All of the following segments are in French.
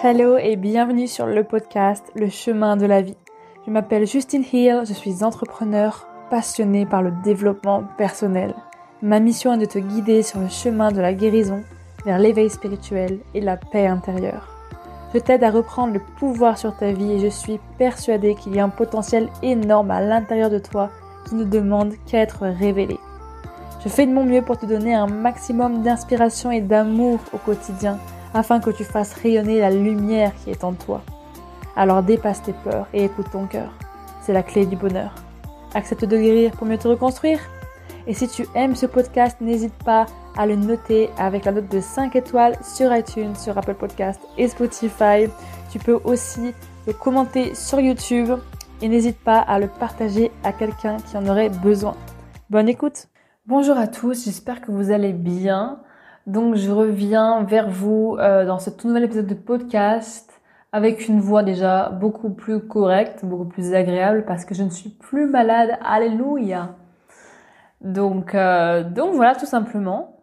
Hello et bienvenue sur le podcast Le chemin de la vie. Je m'appelle Justine Hill, je suis entrepreneur passionnée par le développement personnel. Ma mission est de te guider sur le chemin de la guérison vers l'éveil spirituel et la paix intérieure. Je t'aide à reprendre le pouvoir sur ta vie et je suis persuadée qu'il y a un potentiel énorme à l'intérieur de toi qui ne demande qu'à être révélé. Je fais de mon mieux pour te donner un maximum d'inspiration et d'amour au quotidien afin que tu fasses rayonner la lumière qui est en toi. Alors dépasse tes peurs et écoute ton cœur. C'est la clé du bonheur. Accepte de guérir pour mieux te reconstruire. Et si tu aimes ce podcast, n'hésite pas à le noter avec la note de 5 étoiles sur iTunes, sur Apple Podcast et Spotify. Tu peux aussi le commenter sur YouTube et n'hésite pas à le partager à quelqu'un qui en aurait besoin. Bonne écoute! Bonjour à tous, j'espère que vous allez bien. Donc je reviens vers vous dans ce tout nouvel épisode de podcast avec une voix déjà beaucoup plus correcte, beaucoup plus agréable parce que je ne suis plus malade, alléluia. Donc voilà tout simplement.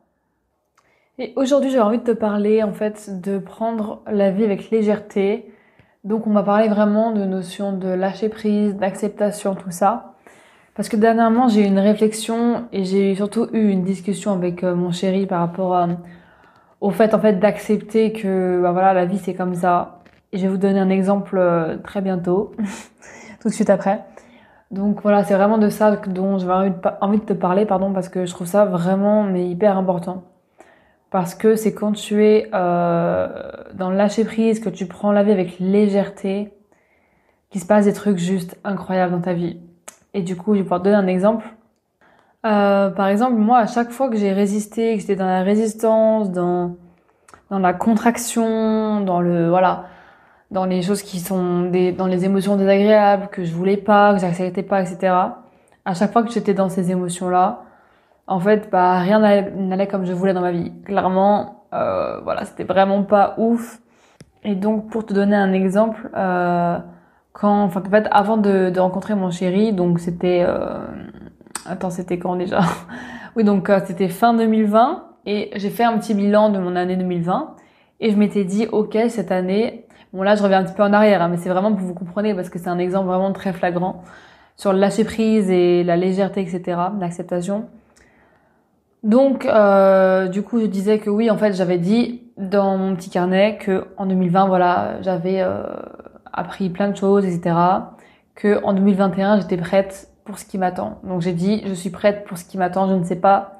Et aujourd'hui j'avais envie de te parler en fait de prendre la vie avec légèreté. Donc on va parler vraiment de notions de lâcher prise, d'acceptation, tout ça. Parce que dernièrement, j'ai eu une réflexion et j'ai surtout eu une discussion avec mon chéri par rapport au fait en fait d'accepter que voilà, la vie c'est comme ça. Et je vais vous donner un exemple très bientôt, tout de suite après. Donc voilà, c'est vraiment de ça dont j'avais envie de te parler, parce que je trouve ça vraiment mais hyper important. Parce que c'est quand tu es dans le lâcher prise, que tu prends la vie avec légèreté, qu'il se passe des trucs juste incroyables dans ta vie. Et du coup, je vais pouvoir te donner un exemple. Par exemple, moi, à chaque fois que j'ai résisté, que j'étais dans la résistance, dans la contraction, dans les choses qui sont dans les émotions désagréables, que je voulais pas, que j'acceptais pas, etc. À chaque fois que j'étais dans ces émotions-là, en fait, rien n'allait comme je voulais dans ma vie. Clairement, c'était vraiment pas ouf. Et donc, pour te donner un exemple, avant de rencontrer mon chéri, donc c'était c'était quand déjà? Oui, donc c'était fin 2020 et j'ai fait un petit bilan de mon année 2020 et je m'étais dit OK, cette année, bon là je reviens un petit peu en arrière mais c'est vraiment pour vous compreniez parce que c'est un exemple vraiment très flagrant sur le lâcher prise et la légèreté, etc., l'acceptation. Donc du coup je disais que oui, en fait j'avais dit dans mon petit carnet que en 2020 j'avais appris plein de choses, etc. Que en 2021 j'étais prête pour ce qui m'attend. Donc j'ai dit je suis prête pour ce qui m'attend. Je ne sais pas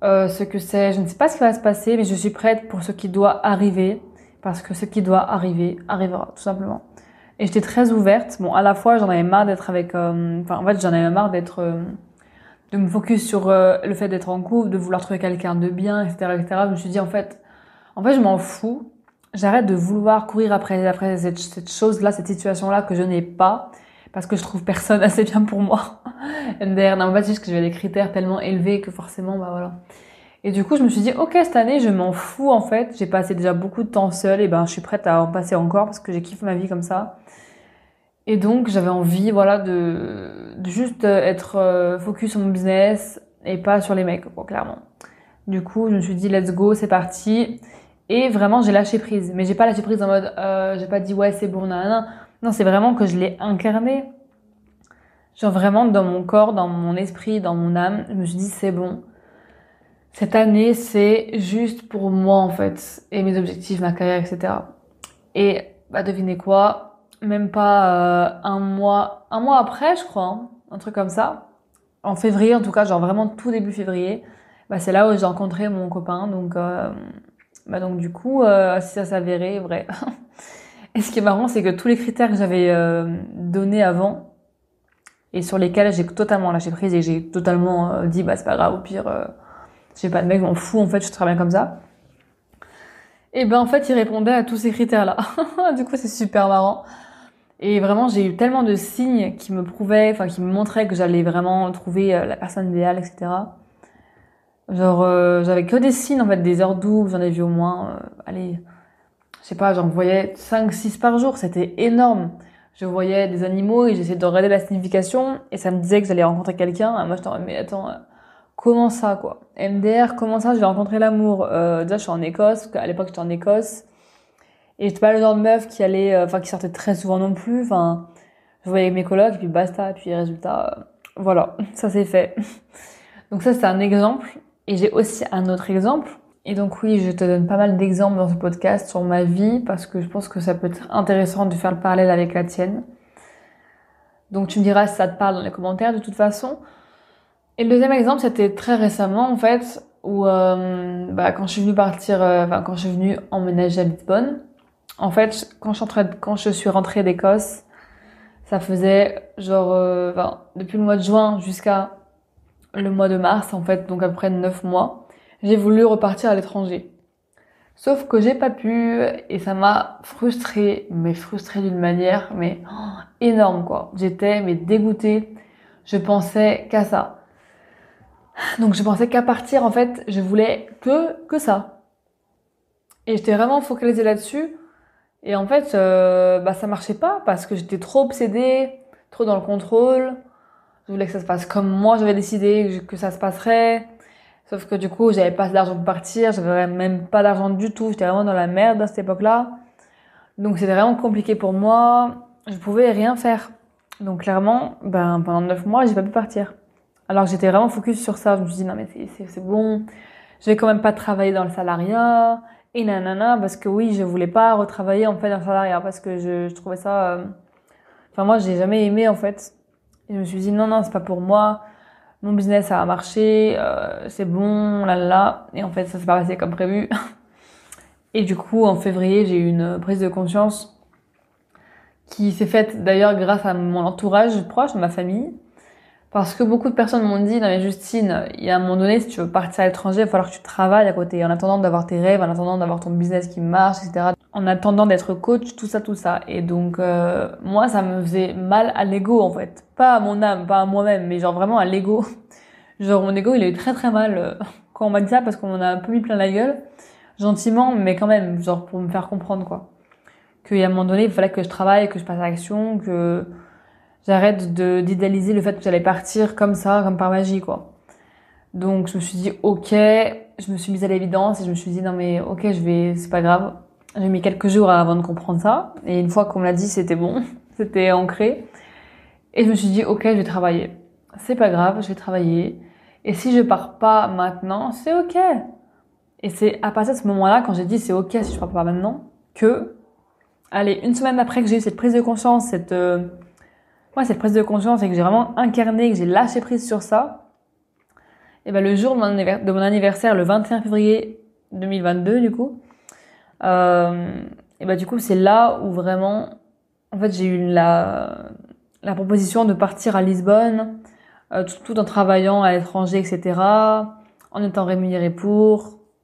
ce que c'est, je ne sais pas ce qui va se passer, mais je suis prête pour ce qui doit arriver parce que ce qui doit arriver arrivera tout simplement. Et j'étais très ouverte. Bon, à la fois j'en avais marre d'être avec, j'en avais marre de me focus sur le fait d'être en couple, de vouloir trouver quelqu'un de bien, etc., etc. Je me suis dit en fait je m'en fous. J'arrête de vouloir courir après cette chose-là, cette situation-là que je n'ai pas, parce que je trouve personne assez bien pour moi. MDR, non, c'est juste que j'avais des critères tellement élevés que forcément, voilà. Et du coup, je me suis dit, OK, cette année, je m'en fous, en fait. J'ai passé déjà beaucoup de temps seule, et je suis prête à en passer encore, parce que j'ai kiffé ma vie comme ça. Et donc, j'avais envie, de juste être focus sur mon business, et pas sur les mecs, clairement. Du coup, je me suis dit, let's go, c'est parti. Et vraiment, j'ai lâché prise. Mais j'ai pas lâché prise en mode, j'ai pas dit, ouais, c'est bon, nanana. Non, c'est vraiment que je l'ai incarné. Genre vraiment dans mon corps, dans mon esprit, dans mon âme. Je me suis dit, c'est bon. Cette année, c'est juste pour moi, en fait. Et mes objectifs, ma carrière, etc. Et, devinez quoi? Même pas un mois après, je crois. Un truc comme ça. En février, en tout cas, genre vraiment tout début février. C'est là où j'ai rencontré mon copain. Donc du coup, si ça s'avérait vrai. Et ce qui est marrant, c'est que tous les critères que j'avais donnés avant et sur lesquels j'ai totalement lâché prise et j'ai totalement dit c'est pas grave, au pire, j'ai pas de mec, je m'en fous, en fait, je suis très bien comme ça. Et en fait, il répondait à tous ces critères-là. Du coup, c'est super marrant. Et vraiment, j'ai eu tellement de signes qui me prouvaient, qui me montraient que j'allais vraiment trouver la personne idéale, etc. Genre, j'avais que des signes, en fait, des heures doubles, j'en ai vu au moins, j'en voyais 5-6 par jour, c'était énorme. Je voyais des animaux et j'essayais de regarder la signification et ça me disait que j'allais rencontrer quelqu'un. Et moi, j'étais en mode, mais attends, comment ça, quoi? MDR, comment ça, je vais rencontrer l'amour? Déjà, je suis en Écosse, parce qu'à l'époque, j'étais en Écosse. Et j'étais pas le genre de meuf qui allait, qui sortait très souvent non plus. Enfin, je voyais mes colocs, et puis basta. Et puis résultat, voilà, ça s'est fait. Donc ça, c'est un exemple. Et j'ai aussi un autre exemple. Et donc oui, je te donne pas mal d'exemples dans ce podcast sur ma vie parce que je pense que ça peut être intéressant de faire le parallèle avec la tienne. Donc tu me diras si ça te parle dans les commentaires de toute façon. Et le deuxième exemple, c'était très récemment en fait, où quand je suis venue quand je suis venue emménager à Lisbonne. En fait, quand je suis rentrée d'Écosse, ça faisait depuis le mois de juin jusqu'à le mois de mars, en fait, donc à peu près 9 mois, j'ai voulu repartir à l'étranger. Sauf que j'ai pas pu, et ça m'a frustrée, mais frustrée d'une manière, énorme, quoi. J'étais, dégoûtée. Je pensais qu'à ça. Donc je pensais qu'à partir, en fait, je voulais que ça. Et j'étais vraiment focalisée là-dessus. Et en fait, ça marchait pas parce que j'étais trop obsédée, trop dans le contrôle. Je voulais que ça se passe comme moi j'avais décidé que ça se passerait. Sauf que du coup, j'avais pas d'argent pour partir, j'avais même pas d'argent du tout. J'étais vraiment dans la merde à cette époque-là. Donc c'était vraiment compliqué pour moi. Je pouvais rien faire. Donc clairement, pendant 9 mois, j'ai pas pu partir. Alors que j'étais vraiment focus sur ça. Je me suis dit, non mais c'est bon. Je vais quand même pas travailler dans le salariat. Et nanana, parce que oui, je voulais pas retravailler en fait dans le salariat. Parce que je trouvais ça... moi, j'ai jamais aimé en fait. Et je me suis dit, non, c'est pas pour moi. Mon business, ça a marché. C'est bon, là. Et en fait, ça s'est pas passé comme prévu. Et du coup, en février, j'ai eu une prise de conscience qui s'est faite d'ailleurs grâce à mon entourage proche, ma famille. Parce que beaucoup de personnes m'ont dit, non mais Justine, il y a un moment donné, si tu veux partir à l'étranger, il va falloir que tu travailles à côté, en attendant d'avoir tes rêves, en attendant d'avoir ton business qui marche, etc. En attendant d'être coach, tout ça. Et donc, moi, ça me faisait mal à l'ego, en fait. Pas à mon âme, pas à moi-même, mais genre vraiment à l'ego. Genre, mon ego, il a eu très très mal quand on m'a dit ça, parce qu'on m'en a un peu mis plein la gueule. Gentiment, mais quand même, genre pour me faire comprendre, quoi. Qu'il y a un moment donné, il fallait que je travaille, que je passe à l'action, que j'arrête d'idéaliser le fait que j'allais partir comme ça, comme par magie, quoi. Donc, je me suis dit, ok, je me suis mise à l'évidence et je me suis dit, non mais ok, c'est pas grave. J'ai mis quelques jours avant de comprendre ça. Et une fois qu'on me l'a dit, c'était bon. C'était ancré. Et je me suis dit, ok, je vais travailler. C'est pas grave, je vais travailler. Et si je pars pas maintenant, c'est ok. Et c'est à partir de ce moment-là, quand j'ai dit c'est ok si je pars pas maintenant, allez, une semaine après que j'ai eu cette prise de conscience, cette prise de conscience et que j'ai vraiment incarné, que j'ai lâché prise sur ça, et le jour de mon anniversaire, le 21 février 2022, du coup, du coup, c'est là où vraiment, en fait, j'ai eu la proposition de partir à Lisbonne, tout en travaillant à l'étranger, etc., en étant rémunérée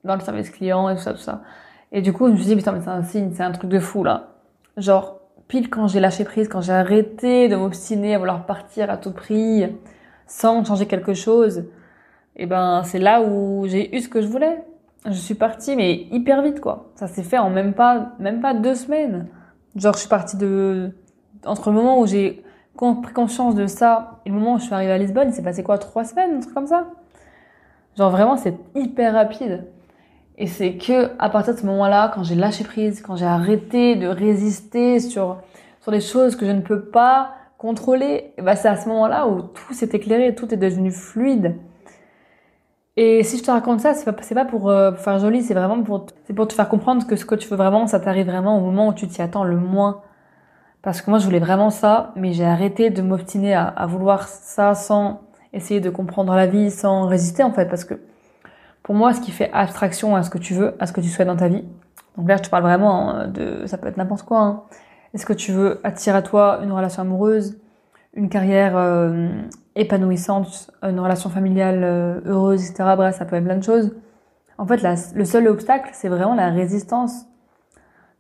dans le service client et tout ça. Et du coup, je me suis dit, putain, mais c'est un signe, c'est un truc de fou, là. Genre, pile quand j'ai lâché prise, quand j'ai arrêté de m'obstiner à vouloir partir à tout prix, sans changer quelque chose, c'est là où j'ai eu ce que je voulais. Je suis partie, mais hyper vite, quoi. Ça s'est fait en même pas 2 semaines. Genre, je suis partie entre le moment où j'ai pris conscience de ça et le moment où je suis arrivée à Lisbonne, il s'est passé quoi, 3 semaines, un truc comme ça? Genre, vraiment, c'est hyper rapide. Et c'est que, à partir de ce moment-là, quand j'ai lâché prise, quand j'ai arrêté de résister sur des choses que je ne peux pas contrôler, c'est à ce moment-là où tout s'est éclairé, tout est devenu fluide. Et si je te raconte ça, c'est pas pour faire joli, c'est pour te faire comprendre que ce que tu veux vraiment, ça t'arrive vraiment au moment où tu t'y attends le moins. Parce que moi, je voulais vraiment ça, mais j'ai arrêté de m'obstiner à vouloir ça sans essayer de comprendre la vie, sans résister, en fait. Parce que pour moi, ce qui fait abstraction à ce que tu veux, à ce que tu souhaites dans ta vie. Donc là, je te parle vraiment ça peut être n'importe quoi, hein. Est-ce que tu veux attirer à toi une relation amoureuse, une carrière épanouissante, une relation familiale heureuse, etc. Bref, ça peut être plein de choses. En fait, le seul obstacle, c'est vraiment la résistance.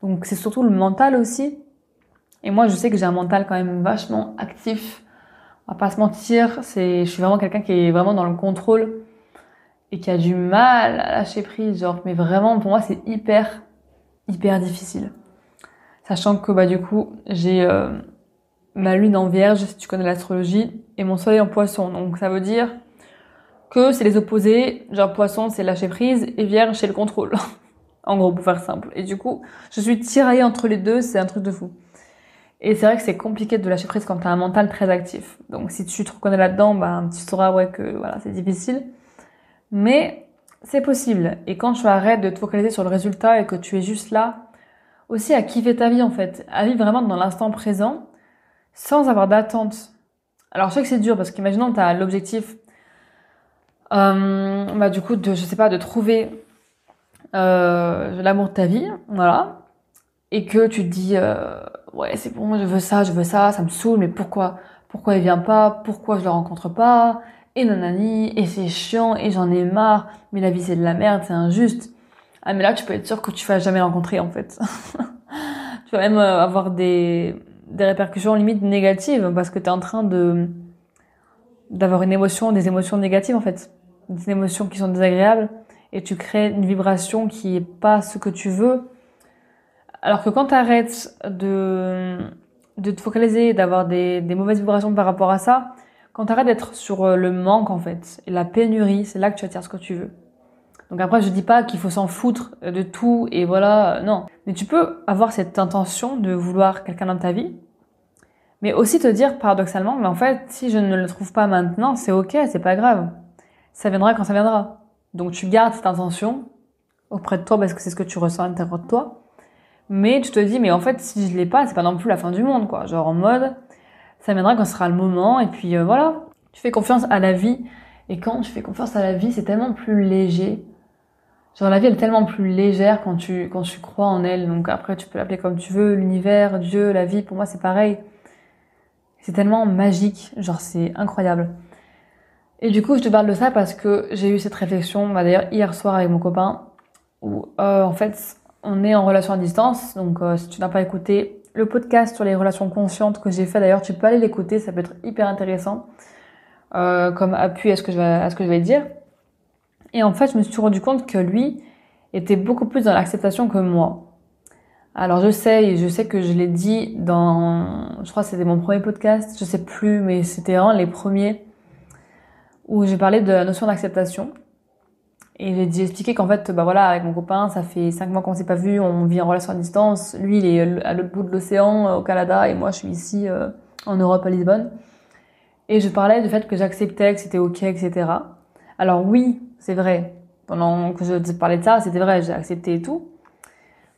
Donc, c'est surtout le mental aussi. Et moi, je sais que j'ai un mental quand même vachement actif. On va pas se mentir, je suis vraiment quelqu'un qui est vraiment dans le contrôle et qui a du mal à lâcher prise. Genre, mais vraiment, pour moi, c'est hyper, hyper difficile. Sachant que, du coup, j'ai ma lune en vierge, si tu connais l'astrologie, et mon soleil en poisson. Donc, ça veut dire que c'est les opposés. Genre, poisson, c'est lâcher prise, et vierge, c'est le contrôle. En gros, pour faire simple. Et du coup, je suis tiraillée entre les deux, c'est un truc de fou. Et c'est vrai que c'est compliqué de lâcher prise quand t'as un mental très actif. Donc si tu te reconnais là-dedans, tu sauras que voilà, c'est difficile. Mais c'est possible. Et quand tu arrêtes de te focaliser sur le résultat et que tu es juste là, aussi à kiffer ta vie en fait, à vivre vraiment dans l'instant présent, sans avoir d'attente. Alors je sais que c'est dur parce qu'imaginons que t'as l'objectif, du coup je sais pas, de trouver l'amour de ta vie, voilà, et que tu te dis ouais c'est bon, je veux ça, ça me saoule, mais pourquoi il vient pas, pourquoi je le rencontre pas, et nanani, et c'est chiant, et j'en ai marre, mais la vie c'est de la merde, c'est injuste. Ah mais là tu peux être sûr que tu vas jamais le rencontrer en fait. Tu vas même avoir des répercussions limite négatives parce que t'es en train d'avoir des émotions négatives en fait, des émotions qui sont désagréables, et tu crées une vibration qui est pas ce que tu veux. Alors que quand t'arrêtes de te focaliser, d'avoir des mauvaises vibrations par rapport à ça, quand t'arrêtes d'être sur le manque en fait, et la pénurie, c'est là que tu attires ce que tu veux. Donc après, je dis pas qu'il faut s'en foutre de tout et voilà, non. Mais tu peux avoir cette intention de vouloir quelqu'un dans ta vie, mais aussi te dire paradoxalement, mais en fait, si je ne le trouve pas maintenant, c'est ok, c'est pas grave. Ça viendra quand ça viendra. Donc tu gardes cette intention auprès de toi parce que c'est ce que tu ressens à l'intérieur de toi. Mais tu te dis, mais en fait, si je l'ai pas, c'est pas non plus la fin du monde, quoi. Genre en mode, ça viendra quand ce sera le moment, et puis voilà. Tu fais confiance à la vie, et quand tu fais confiance à la vie, c'est tellement plus léger. Genre la vie, elle est tellement plus légère quand tu crois en elle. Donc après, tu peux l'appeler comme tu veux, l'univers, Dieu, la vie, pour moi, c'est pareil. C'est tellement magique, genre c'est incroyable. Et du coup, je te parle de ça parce que j'ai eu cette réflexion, d'ailleurs hier soir avec mon copain, où en fait, on est en relation à distance. Donc si tu n'as pas écouté le podcast sur les relations conscientes que j'ai fait, d'ailleurs, tu peux aller l'écouter, ça peut être hyper intéressant comme appui à ce que je vais dire. Et en fait, je me suis rendu compte que lui était beaucoup plus dans l'acceptation que moi. Alors je sais que je l'ai dit je crois que c'était mon premier podcast, je sais plus, mais c'était vraiment les premiers où j'ai parlé de la notion d'acceptation. Et j'ai expliqué qu'en fait, voilà, avec mon copain, ça fait 5 mois qu'on s'est pas vu, on vit en relation à distance. Lui, il est à l'autre bout de l'océan, au Canada, et moi, je suis ici, en Europe, à Lisbonne. Et je parlais du fait que j'acceptais, que c'était ok, etc. Alors oui, c'est vrai. Pendant que je te parlais de ça, c'était vrai, j'ai accepté et tout.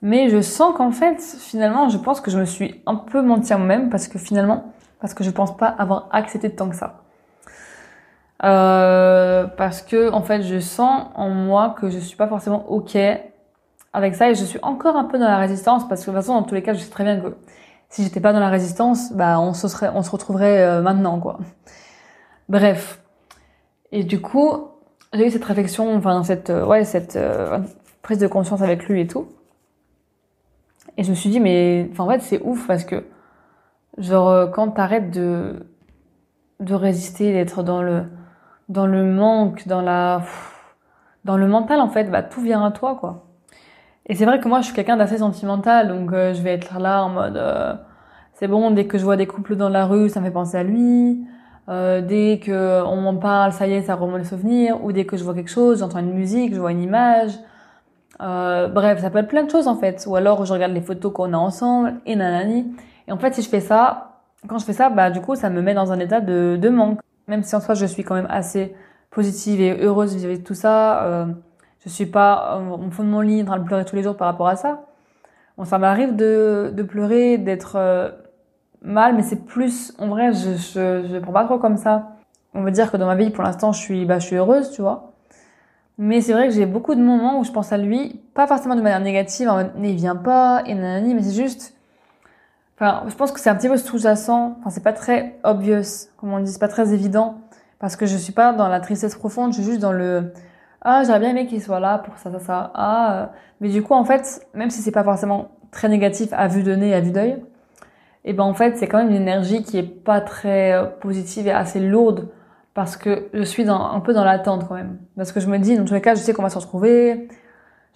Mais je sens qu'en fait, finalement, je pense que je me suis un peu menti à moi-même parce que je pense pas avoir accepté tant que ça. Parce que, en fait, je sens en moi que je suis pas forcément ok avec ça et je suis encore un peu dans la résistance parce que de toute façon, dans tous les cas, je sais très bien que si j'étais pas dans la résistance, on se retrouverait maintenant, quoi. Bref. Et du coup, j'ai eu cette réflexion, cette prise de conscience avec lui et tout. Et je me suis dit, mais en fait, c'est ouf parce que, genre, quand t'arrêtes de résister, d'être dans le manque, dans le mental, en fait, tout vient à toi, quoi. Et c'est vrai que moi, je suis quelqu'un d'assez sentimental, donc je vais être là en mode, c'est bon, dès que je vois des couples dans la rue, ça me fait penser à lui. Dès que on m'en parle, ça y est, ça remonte les souvenirs. Ou dès que je vois quelque chose, j'entends une musique, je vois une image. Bref, ça peut être plein de choses en fait. Ou alors je regarde les photos qu'on a ensemble et nanani. Et en fait, si je fais ça, quand je fais ça, du coup, ça me met dans un état de manque. Même si en soi, je suis quand même assez positive et heureuse vis-à-vis de tout ça. Je suis pas au fond de mon lit en train de pleurer tous les jours par rapport à ça. Bon, ça m'arrive de pleurer, d'être mal, mais c'est plus, en vrai, je prends pas trop comme ça. On veut dire que dans ma vie, pour l'instant, je suis heureuse, tu vois. Mais c'est vrai que j'ai beaucoup de moments où je pense à lui, pas forcément de manière négative, en mode, il vient pas, et nanani, mais c'est juste, je pense que c'est un petit peu sous-jacent, c'est pas très obvious, comme on dit, c'est pas très évident, parce que je suis pas dans la tristesse profonde, je suis juste dans j'aurais bien aimé qu'il soit là pour ça, mais du coup, en fait, même si c'est pas forcément très négatif à vue de nez, à vue d'œil, et en fait, c'est quand même une énergie qui est pas très positive et assez lourde, parce que je suis un peu dans l'attente quand même. Parce que je me dis, dans tous les cas, je sais qu'on va se retrouver,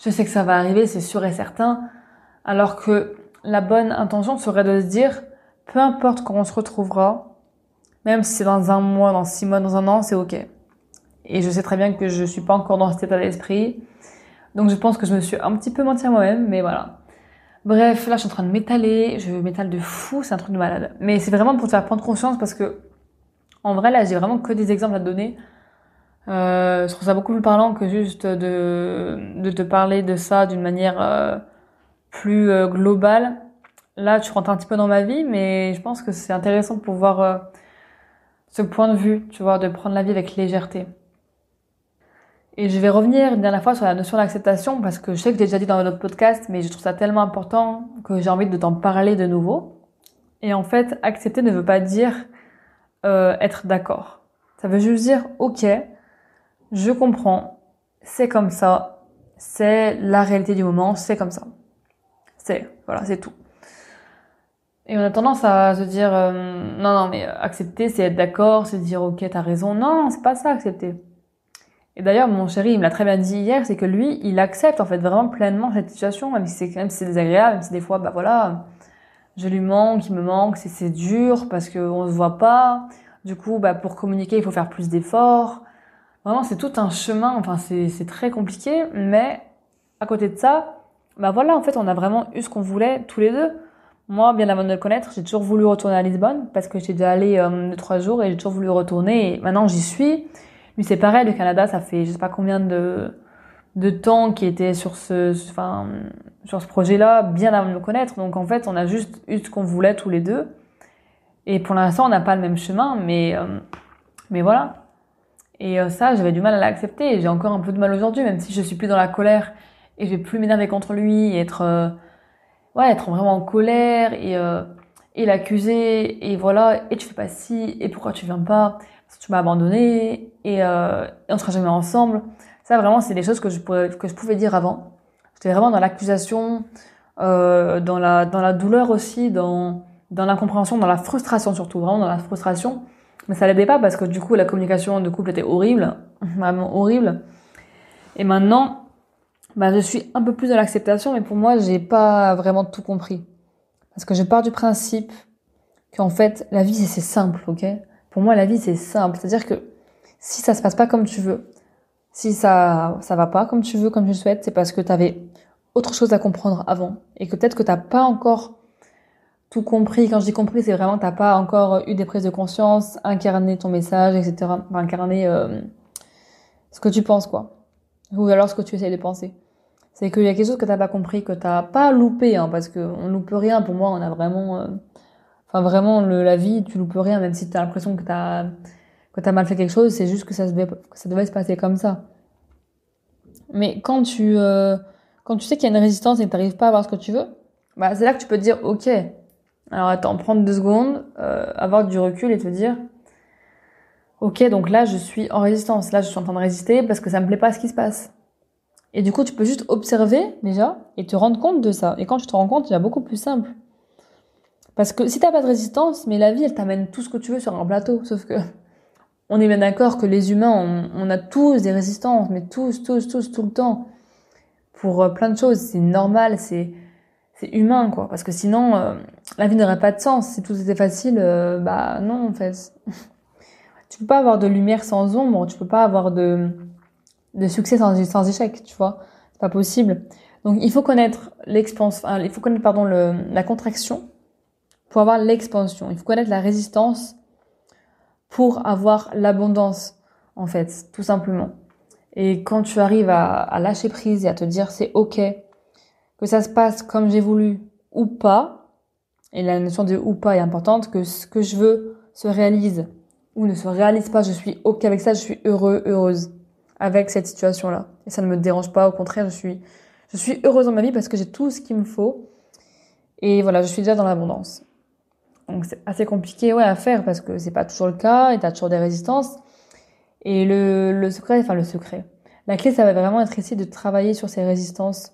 je sais que ça va arriver, c'est sûr et certain. Alors que la bonne intention serait de se dire, peu importe quand on se retrouvera, même si c'est dans 1 mois, dans 6 mois, dans 1 an, c'est ok. Et je sais très bien que je suis pas encore dans cet état d'esprit. Donc je pense que je me suis un petit peu menti à moi-même, mais voilà. Bref, là je suis en train de m'étaler, je m'étale de fou, c'est un truc de malade. Mais c'est vraiment pour te faire prendre conscience parce que en vrai là j'ai vraiment que des exemples à te donner. Je trouve ça beaucoup plus parlant que juste de te parler de ça d'une manière plus globale. Là tu rentres un petit peu dans ma vie, mais je pense que c'est intéressant pour voir ce point de vue, tu vois, de prendre la vie avec légèreté. Et je vais revenir une dernière fois sur la notion d'acceptation parce que je sais que j'ai déjà dit dans un autre podcast, mais je trouve ça tellement important que j'ai envie de t'en parler de nouveau. Et en fait, accepter ne veut pas dire être d'accord. Ça veut juste dire, ok, je comprends, c'est comme ça, c'est la réalité du moment, c'est comme ça. Voilà, c'est tout. Et on a tendance à se dire, non, mais accepter, c'est être d'accord, c'est dire, ok, t'as raison. Non, c'est pas ça, accepter. Et d'ailleurs, mon chéri, il me l'a très bien dit hier, c'est que lui, il accepte en fait vraiment pleinement cette situation, même si c'est désagréable, même si des fois, bah voilà, je lui manque, il me manque, c'est dur parce qu'on se voit pas. Du coup, bah pour communiquer, il faut faire plus d'efforts. Vraiment, c'est tout un chemin. Enfin, c'est très compliqué, mais à côté de ça, bah voilà, en fait, on a vraiment eu ce qu'on voulait tous les deux. Moi, bien avant de le connaître, j'ai toujours voulu retourner à Lisbonne parce que j'étais déjà allée 2-3 jours et j'ai toujours voulu retourner. Et maintenant, j'y suis. Lui, c'est pareil, le Canada, ça fait je sais pas combien de temps qu'il était sur sur ce projet-là, bien avant de me connaître. Donc, en fait, on a juste eu ce qu'on voulait tous les deux. Et pour l'instant, on n'a pas le même chemin, mais voilà. Et ça, j'avais du mal à l'accepter. Et j'ai encore un peu de mal aujourd'hui, même si je suis plus dans la colère et je vais plus m'énerver contre lui et être vraiment en colère et l'accuser et voilà, et tu fais pas ci, et pourquoi tu viens pas, parce que tu m'as abandonné et on sera jamais ensemble. Ça vraiment c'est des choses que je pouvais dire avant. J'étais vraiment dans l'accusation, dans la douleur aussi, dans l'incompréhension, dans la frustration surtout, vraiment dans la frustration. Mais ça l'aidait pas parce que du coup la communication de couple était horrible, vraiment horrible. Et maintenant, bah, je suis un peu plus dans l'acceptation, mais pour moi, j'ai pas vraiment tout compris. Parce que je pars du principe qu'en fait, la vie, c'est simple, ok? Pour moi, la vie, c'est simple. C'est-à-dire que si ça se passe pas comme tu veux, si ça va pas comme tu veux, comme tu le souhaites, c'est parce que t'avais autre chose à comprendre avant. Et que peut-être que t'as pas encore tout compris. Quand je dis compris, c'est vraiment que t'as pas encore eu des prises de conscience, incarné ton message, etc. Enfin, incarné ce que tu penses, quoi. Ou alors ce que tu essayes de penser. C'est qu'il y a quelque chose que t'as pas compris, que t'as pas loupé, hein, parce qu'on loupe rien. Pour moi, on a vraiment, vraiment la vie, tu loupes rien, même si t'as l'impression que t'as mal fait quelque chose, c'est juste que que ça devait se passer comme ça. Mais quand tu sais qu'il y a une résistance et que t'arrives pas à avoir ce que tu veux, bah c'est là que tu peux te dire, ok, alors attends, prendre 2 secondes, avoir du recul et te dire, ok, donc là je suis en résistance, là je suis en train de résister parce que ça me plaît pas ce qui se passe. Et du coup, tu peux juste observer déjà et te rendre compte de ça. Et quand tu te rends compte, c'est beaucoup plus simple. Parce que si t'as pas de résistance, mais la vie, elle t'amène tout ce que tu veux sur un plateau. Sauf que on est bien d'accord que les humains, on a tous des résistances, mais tous, tout le temps. Pour plein de choses, c'est normal, c'est humain, quoi. Parce que sinon, la vie n'aurait pas de sens. Si tout était facile, bah non, en fait. Tu peux pas avoir de lumière sans ombre, tu peux pas avoir de succès sans échec, tu vois. C'est pas possible. Donc, il faut connaître il faut connaître, pardon, la contraction pour avoir l'expansion. Il faut connaître la résistance pour avoir l'abondance, en fait, tout simplement. Et quand tu arrives à lâcher prise et à te dire c'est ok, que ça se passe comme j'ai voulu ou pas, et la notion de ou pas est importante, que ce que je veux se réalise ou ne se réalise pas, je suis ok avec ça, je suis heureuse avec cette situation-là. Et ça ne me dérange pas, au contraire, je suis heureuse dans ma vie parce que j'ai tout ce qu'il me faut. Et voilà, je suis déjà dans l'abondance. Donc c'est assez compliqué à faire parce que c'est pas toujours le cas et t'as toujours des résistances. Et le secret, la clé, ça va vraiment être ici de travailler sur ces résistances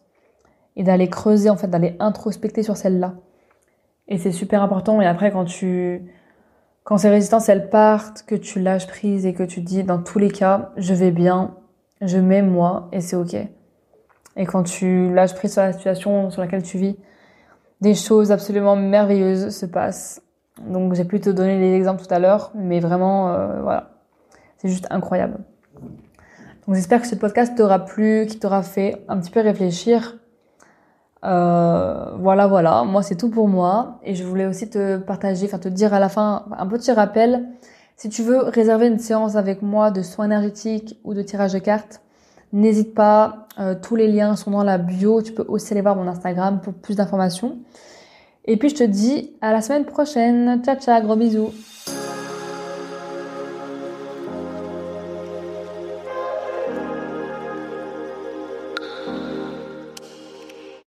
et d'aller creuser, en fait, d'aller introspecter sur celles-là. Et c'est super important. Et après, quand ces résistances, elles partent, que tu lâches prise et que tu te dis, dans tous les cas, je vais bien, je m'aime moi et c'est ok. Et quand tu lâches prise sur la situation sur laquelle tu vis, des choses absolument merveilleuses se passent. Donc j'ai pu te donner des exemples tout à l'heure, mais vraiment, voilà. C'est juste incroyable. Donc j'espère que ce podcast t'aura plu, qu'il t'aura fait un petit peu réfléchir. Voilà. Moi, c'est tout pour moi. Et je voulais aussi te partager, te dire à la fin un petit rappel. Si tu veux réserver une séance avec moi de soins énergétiques ou de tirage de cartes, n'hésite pas. Tous les liens sont dans la bio. Tu peux aussi aller voir mon Instagram pour plus d'informations. Et puis, je te dis à la semaine prochaine. Ciao, ciao, gros bisous.